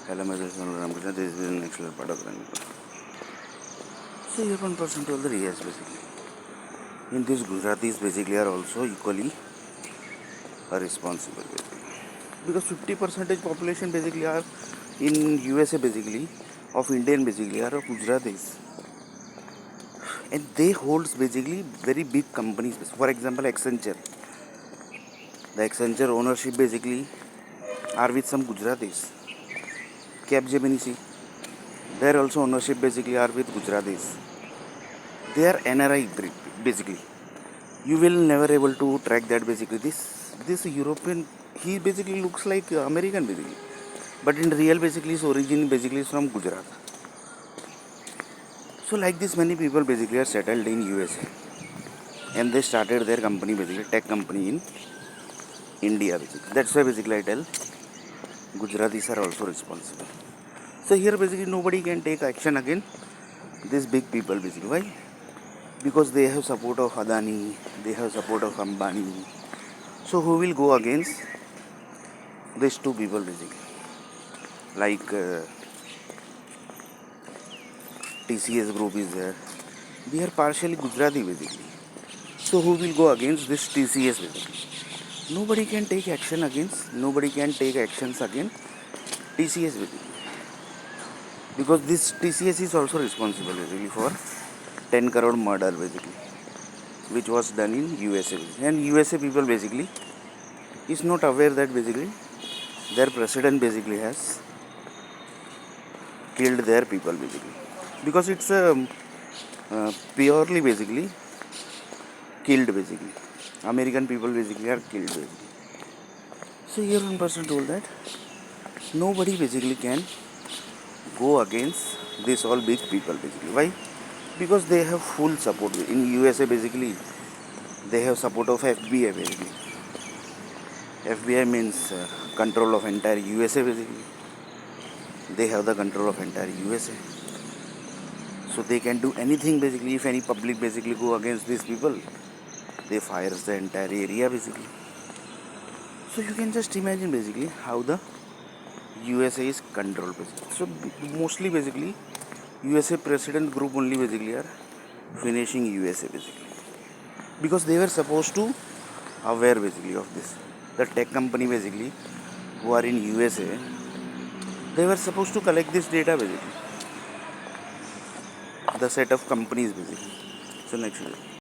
Hello, myself Ramakrishna. This is the next part of Ramakrishna. So here 1% told the yes basically. In this Gujaratis basically are also equally are responsible basically. Because 50 percentage population basically are in USA basically of Indian basically are of Gujaratis. And they holds basically very big companies. For example, Accenture. The Accenture ownership basically are with some Gujaratis. Capgemini, their also ownership basically are with Gujaratis. They are NRI basically. You will never able to track that basically. This European, he basically looks like American basically, but in real basically his origin basically is from Gujarat. So like this many people basically are settled in USA and they started their company basically tech company in India basically. That's why basically I tell Gujaratis are also responsible. So here basically nobody can take action against these big people basically. Why? Because they have support of Adani, they have support of Ambani. So who will go against these two people basically? Like TCS group is there. They are partially Gujarati basically. So who will go against this TCS basically? Nobody can take action against. Nobody can take actions against TCS basically. Because this TCS is also responsible basically for 10 crore murder basically, which was done in USA. And USA people basically is not aware that basically their president basically has killed their people basically. Because it's purely basically killed basically. American people basically are killed basically. So here one person told that nobody basically can go against this all big people basically. Why? Because they have full support in USA basically. They have support of FBI basically. FBI means control of entire USA basically. They have the control of entire USA. So they can do anything basically. If any public basically go against these people, they fires the entire area basically. So you can just imagine basically how the USA is controlled basically. So mostly basically USA president group only basically are finishing USA basically, because they were supposed to aware basically of this. The tech company basically who are in USA, they were supposed to collect this data basically. The set of companies basically. So next.